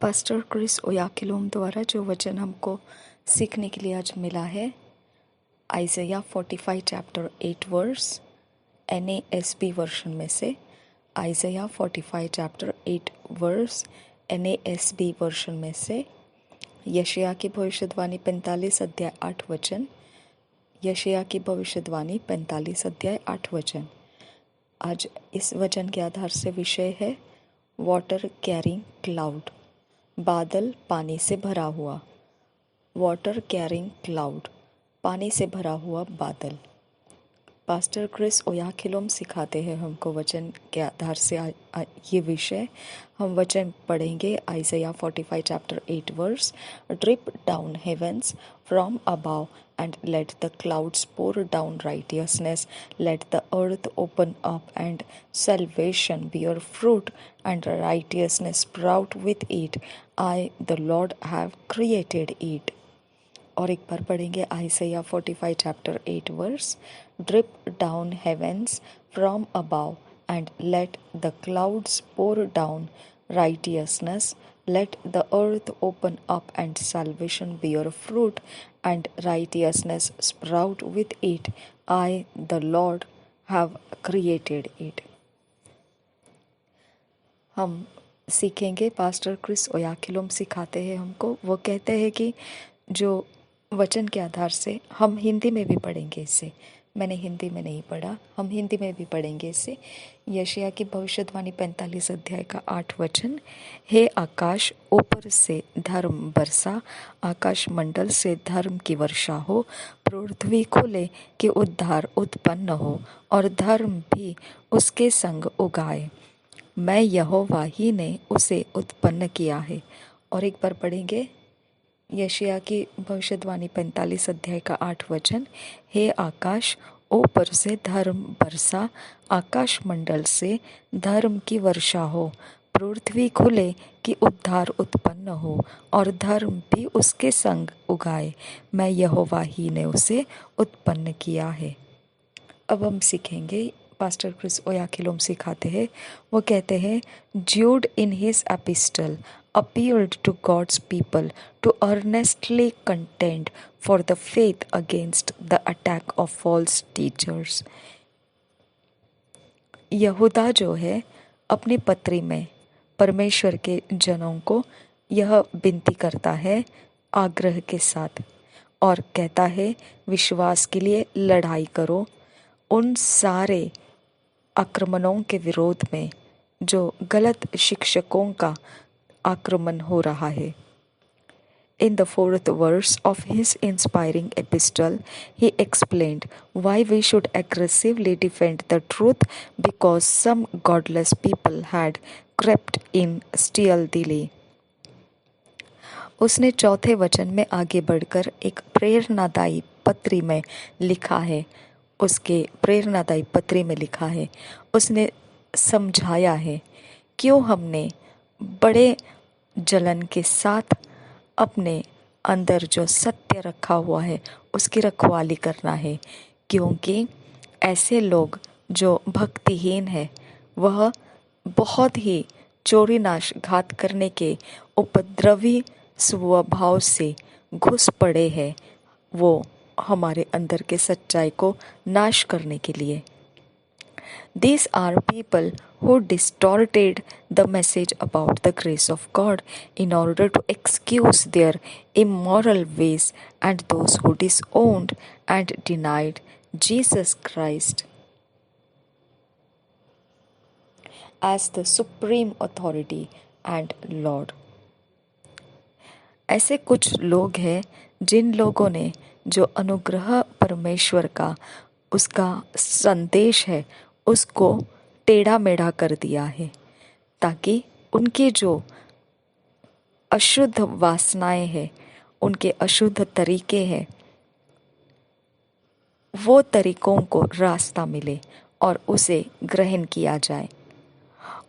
Pastor Chris ओयाखिलोम द्वारा जो वचन हमको सीखने के लिए आज मिला है, Isaiah 45 chapter 8 verse NASB version में से। Isaiah 45 chapter 8 verse NASB version में से। यशायाह की भविष्यवाणी 45 अध्याय 8 वचन। यशायाह की भविष्यवाणी 45 अध्याय 8 वचन। आज इस वचन के आधार से विषय है वाटर कैरिंग क्लाउड, बादल पानी से भरा हुआ। वाटर कैरिंग क्लाउड, पानी से भरा हुआ बादल। पास्टर क्रिस ओयाखिलोम सिखाते हैं हमको वचन के आधार से ये विषय। हम वचन पढ़ेंगे Isaiah 45 chapter 8 verse. Drip down heavens from above and let the clouds pour down righteousness, let the earth open up and salvation bear fruit and righteousness sprout with it. I, the Lord, have created it. और एक बार पढ़ेंगे Isaiah 45 chapter 8 verse. Drip down heavens from above and let the clouds pour down righteousness, let the earth open up and salvation bear fruit and righteousness sprout with it. I, the Lord, have created it. हम सीखेंगे, pastor Chris ओयाखिलोम सिखाते हैं हमको। वो कहते हैं कि जो वचन के आधार से हम हिंदी में भी पढ़ेंगे इसे। मैंने हिंदी में नहीं पढ़ा, हम हिंदी में भी पढ़ेंगे इसे। यशायाह की भविष्यवाणी 45 अध्याय का 8 वचन। हे आकाश, ऊपर से धर्म बरसा, आकाश मंडल से धर्म की वर्षा हो। पृथ्वी खुले कि उद्धार उत्पन्न हो और धर्म भी उसके संग उगाए। मैं यहोवा ही ने उसे उत्पन्न किया है। और एक बार पढ़ेंगे यशायाह की भविष्यवाणी 45 अध्याय का 8 वचन। हे आकाश, ऊपर से धर्म बरसा, आकाश मंडल से धर्म की वर्षा हो। पृथ्वी खुले कि उद्धार उत्पन्न हो और धर्म भी उसके संग उगाए। मैं यहोवा ही ने उसे उत्पन्न किया है। अब हम सीखेंगे, पास्टर क्रिस ओयाखिलोम सिखाते हैं। वो कहते हैं, Jude in his epistle appealed to God's people to earnestly contend for the faith against the attack of false teachers. यहूदा जो है अपनी पत्री में परमेश्वर के जनों को यह विनती करता है आग्रह के साथ, और कहता है विश्वास के लिए लड़ाई करो उन सारे आक्रमणों के विरोध में जो गलत शिक्षकों का आक्रमण हो रहा है। In the 4th verse of his inspiring epistle, he explained why we should aggressively defend the truth because some godless people had crept in stealthily. उसने चौथे वचन में आगे बढ़कर एक प्रेरणादायी पत्री में लिखा है। उसके प्रेरणादायी पत्री में लिखा है, उसने समझाया है क्यों हमने बड़े जलन के साथ अपने अंदर जो सत्य रखा हुआ है उसकी रखवाली करना है। क्योंकि ऐसे लोग जो भक्तिहीन है, वह बहुत ही चोरी नाश घात करने के उपद्रवी स्वभाव से घुस पड़े हैं, वो हमारे अंदर के सच्चाई को नाश करने के लिए। These are people who distorted the message about the grace of God in order to excuse their immoral ways and those who disowned and denied Jesus Christ as the supreme authority and Lord. ऐसे कुछ लोग हैं जिन लोगों ने जो अनुग्रह परमेश्वर का उसका संदेश है उसको टेढ़ा मेढ़ा कर दिया है, ताकि उनके जो अशुद्ध वासनाएं हैं, उनके अशुद्ध तरीके हैं, वो तरीकों को रास्ता मिले और उसे ग्रहण किया जाए।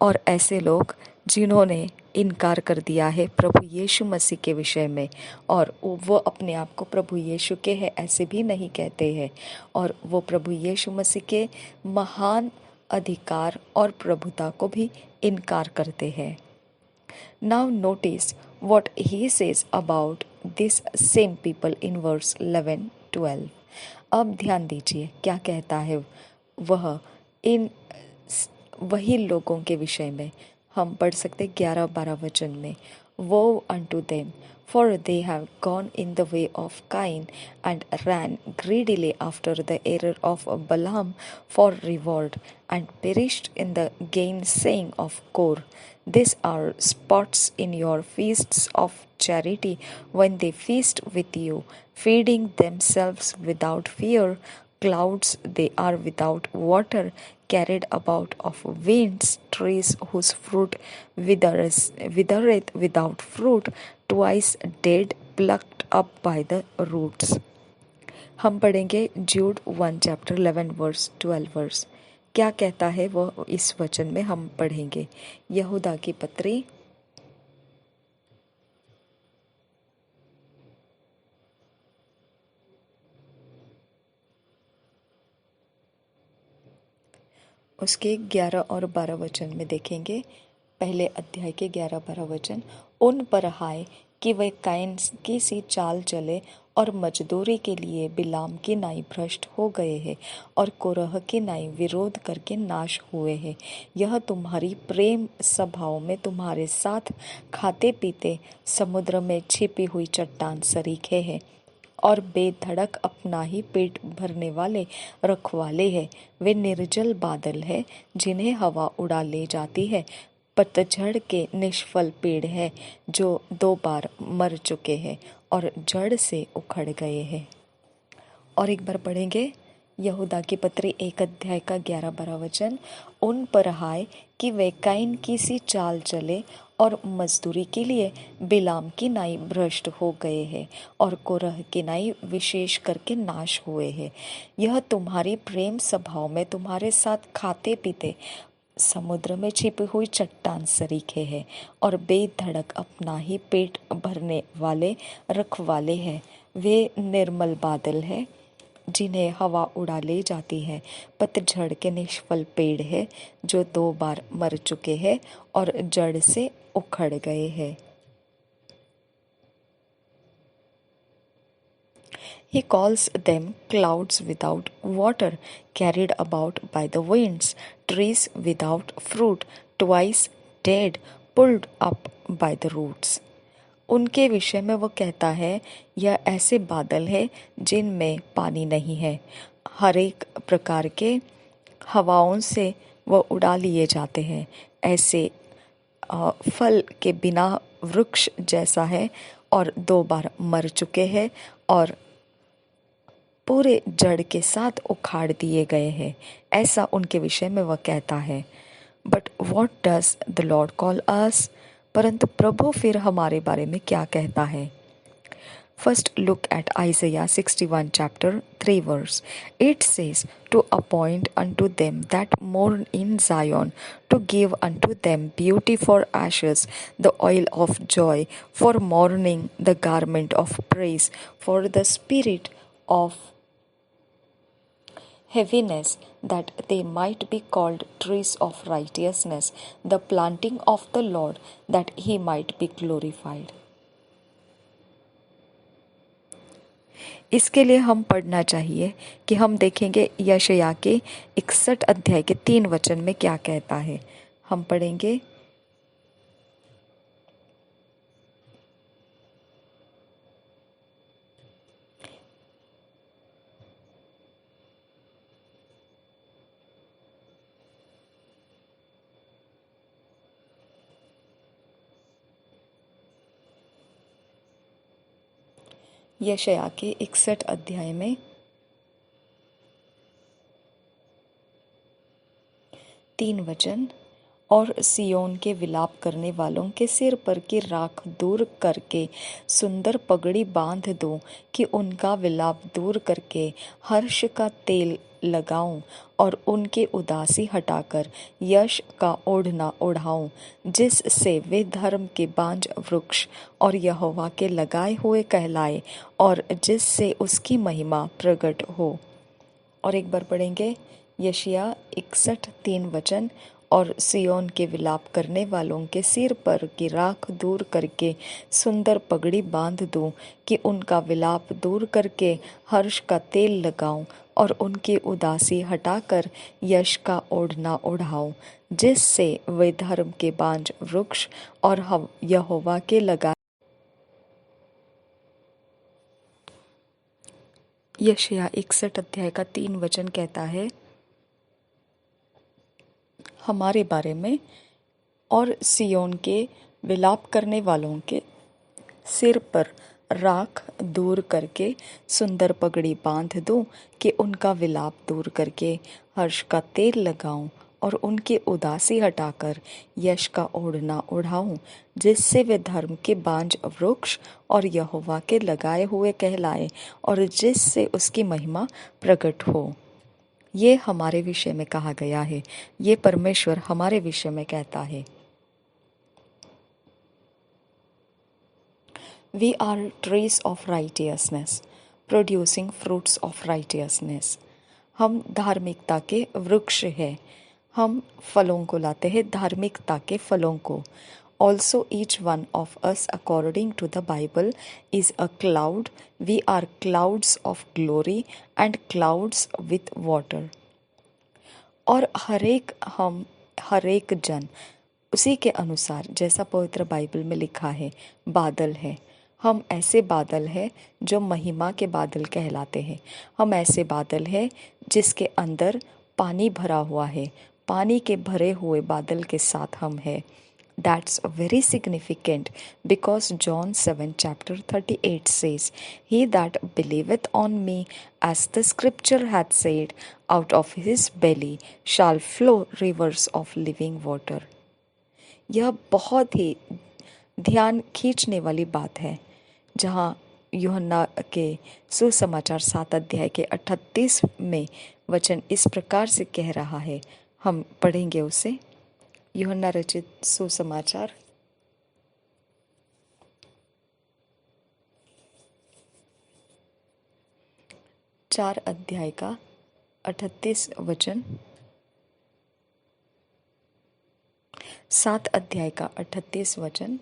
और ऐसे लोग जिन्होंने इनकार कर दिया है प्रभु यीशु मसीह के विषय में, और वो अपने आप को प्रभु यीशु के हैं ऐसे भी नहीं कहते हैं, और वो प्रभु यीशु मसीह के महान अधिकार और प्रभुता को भी इनकार करते हैं। Now notice what he says about this same people in verse 11-12. अब ध्यान दीजिए क्या कहता है वह इन वही लोगों के विषय में। हम पढ़ सकते 11-12 वचन में। Woe unto them, for they have gone in the way of Cain and ran greedily after the error of Balaam for reward, and perished in the gainsaying of Kor. These are spots in your feasts of charity, when they feast with you, feeding themselves without fear. Clouds they are without water, carried about of winds, trees whose fruit withereth without fruit, twice dead, plucked up by the roots. हम पढ़ेंगे जूड 1 chapter 11 verse 12 verse. क्या कहता है वो इस वचन में हम पढ़ेंगे। यहूदा की पत्री उसके 11 और 12 वचन में देखेंगे। पहले अध्याय के 11-12 वचन। उन पर हाय कि वे कैन की सी चाल चले और मजदूरी के लिए बिलाम की नाई भ्रष्ट हो गए हैं और कोरह की नाई विरोध करके नाश हुए हैं। यह तुम्हारी प्रेम सभाओं में तुम्हारे साथ खाते पीते समुद्र में छिपी हुई चट्टान सरीखे हैं और बेधड़क अपना ही पेट भरने वाले रखवाले हैं। वे निर्जल बादल है जिन्हें हवा उड़ा ले जाती है, पतझड़ के निष्फल पेड़ है जो 2 बार मर चुके हैं और जड़ से उखड़ गए हैं। और एक बार पढ़ेंगे यहूदा की पत्री 1 अध्याय का 11-12 वचन। उन पर हाय कि वे कैन की सी चाल चले और मजदूरी के लिए बिलाम की नाई भ्रष्ट हो गए हैं और कोरह की नाई विशेष करके नाश हुए हैं। यह तुम्हारी प्रेम सभाओं में तुम्हारे साथ खाते पीते समुद्र में छिपी हुई चट्टान सरीखे हैं और बेधड़क अपना ही पेट भरने वाले रखवाले हैं। वे निर्मल बादल है जिन्हें हवा उड़ा ले जाती है, पतझड़ के निष्फल पेड़ है जो 2 बार मर चुके हैं और जड़ से उखड़ गए हैं। He calls them clouds without water, carried about by the winds, trees without fruit, twice dead, pulled up by the roots. उनके विषय में वो कहता है, यह ऐसे बादल है जिनमें पानी नहीं है, हर एक प्रकार के हवाओं से वो उड़ा लिए जाते हैं। ऐसे फल के बिना वृक्ष जैसा है और 2 बार मर चुके हैं और पूरे जड़ के साथ उखाड़ दिए गए हैं। ऐसा उनके विषय में वह कहता है। But what does the Lord call अस? परंतु प्रभु फिर हमारे बारे में क्या कहता है। First look at Isaiah 61 chapter 3 verse. It says, to appoint unto them that mourn in Zion, to give unto them beauty for ashes, the oil of joy for mourning, the garment of praise for the spirit of heaviness, that they might be called trees of righteousness, the planting of the Lord, that he might be glorified. इसके लिए हम पढ़ना चाहिए कि हम देखेंगे यशायाह के 61 अध्याय के 3 वचन में क्या कहता है। हम पढ़ेंगे यशायाह के 61 अध्याय में 3 वचन। और सियोन के विलाप करने वालों के सिर पर की राख दूर करके सुंदर पगड़ी बांध दूं, कि उनका विलाप दूर करके हर्ष का तेल लगाऊं और उनके उदासी हटाकर यश का ओढ़ना ओढ़ाऊं, जिससे वे धर्म के बांज वृक्ष और यहोवा के लगाए हुए कहलाए और जिससे उसकी महिमा प्रकट हो। और एक बार पढ़ेंगे यशायाह 61 3 वचन। और सियोन के विलाप करने वालों के सिर पर की राख दूर करके सुंदर पगड़ी बांध दूं, कि उनका विलाप दूर करके हर्ष का तेल लगाऊं और उनकी उदासी हटाकर यश का ओढ़ना ओढ़ाऊं, जिससे वे धर्म के बांज वृक्ष और यहोवा के लगा। यशायाह 61 अध्याय का 3 वचन कहता है हमारे बारे में, और सियोन के विलाप करने वालों के सिर पर राख दूर करके सुंदर पगड़ी बांध दूं, कि उनका विलाप दूर करके हर्ष का तेल लगाऊं और उनकी उदासी हटाकर यश का ओढ़ना ओढ़ाऊं, जिससे वे धर्म के बांज वृक्ष और यहोवा के लगाए हुए कहलाए, और जिससे उसकी महिमा प्रकट हो। ये हमारे विषय में कहा गया है, ये परमेश्वर हमारे विषय में कहता है। We are trees of righteousness, producing fruits of righteousness. हम धार्मिकता के वृक्ष हैं, हम फलों को लाते हैं, धार्मिकता के फलों को। Also each one of us according to the Bible is a cloud. We are clouds of glory and clouds with water. और हरेक जन उसी के अनुसार, जैसा पवित्र बाइबल में लिखा है, बादल है। हम ऐसे बादल हैं जो महिमा के बादल कहलाते हैं। हम ऐसे बादल हैं जिसके अंदर पानी भरा हुआ है, पानी के भरे हुए बादल के साथ हम हैं। That's very significant because John 7 chapter 38 says, He that believeth on me, as the scripture hath said, out of his belly shall flow rivers of living water. यह बहुत ही ध्यान खींचने वाली बात है, जहाँ यूहन्ना के सुसमाचार 7 अध्याय के 38 में वचन इस प्रकार से कह रहा है। हम पढ़ेंगे उसे। यूहन्ना रचित सुसमाचार 4 अध्याय का 38 वचन, 7 अध्याय का 38 वचन।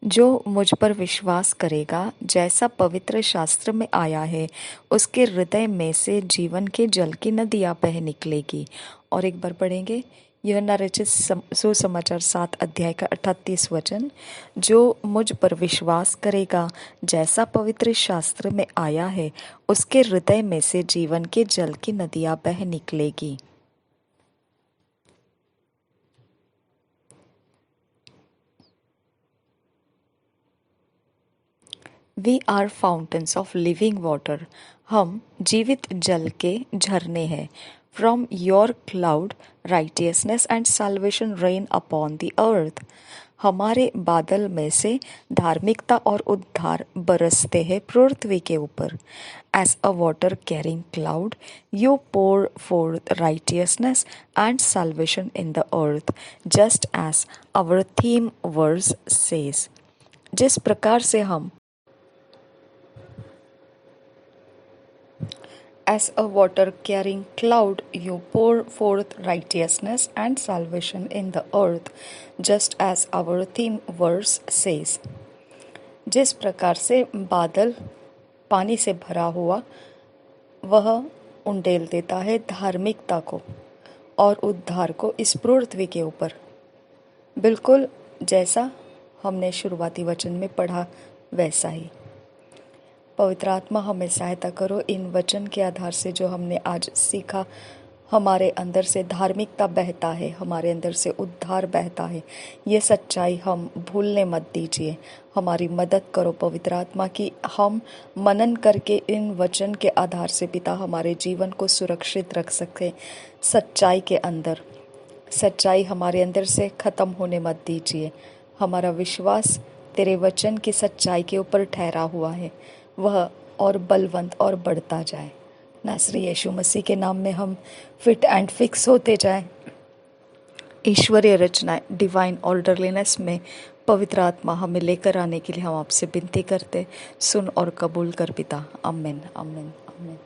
जो मुझ पर विश्वास करेगा, जैसा पवित्र शास्त्र में आया है, उसके हृदय में से जीवन के जल की नदियाँ बह निकलेगी। और एक बार पढ़ेंगे यूहन्ना रचित सुसमाचार 7 अध्याय का 38 वचन। जो मुझ पर विश्वास करेगा, जैसा पवित्र शास्त्र में आया है, उसके हृदय में से जीवन के जल की नदियाँ बह निकलेगी। We are fountains of living water. हम जीवित जल के झरने हैं। From your cloud, righteousness and salvation rain upon the earth. हमारे बादल में से धार्मिकता और उद्धार बरसते हैं पृथ्वी के ऊपर। As a water carrying cloud, you pour forth righteousness and salvation in the earth, just as our theme verse says. जिस प्रकार से हम As a water carrying cloud, you pour forth righteousness and salvation in the earth, just as our theme verse says. जिस प्रकार से बादल पानी से भरा हुआ वह उंडेल देता है धार्मिकता को और उद्धार को इस पृथ्वी के ऊपर, बिल्कुल जैसा हमने शुरुआती वचन में पढ़ा वैसा ही। पवित्र आत्मा हमें सहायता करो, इन वचन के आधार से जो हमने आज सीखा, हमारे अंदर से धार्मिकता बहता है, हमारे अंदर से उद्धार बहता है। ये सच्चाई हम भूलने मत दीजिए। हमारी मदद करो पवित्र आत्मा की, हम मनन करके इन वचन के आधार से पिता हमारे जीवन को सुरक्षित रख सकें। सच्चाई के अंदर, सच्चाई हमारे अंदर से ख़त्म होने मत दीजिए। हमारा विश्वास तेरे वचन की सच्चाई के ऊपर ठहरा हुआ है, वह और बलवंत और बढ़ता जाए। नासरी यीशु मसीह के नाम में हम फिट एंड फिक्स होते जाएं, ईश्वरीय रचनाएं डिवाइन ऑर्डरलीनेस में पवित्र आत्मा हमें लेकर आने के लिए हम आपसे विनती करते, सुन और कबूल कर पिता। आमीन, आमीन, आमीन।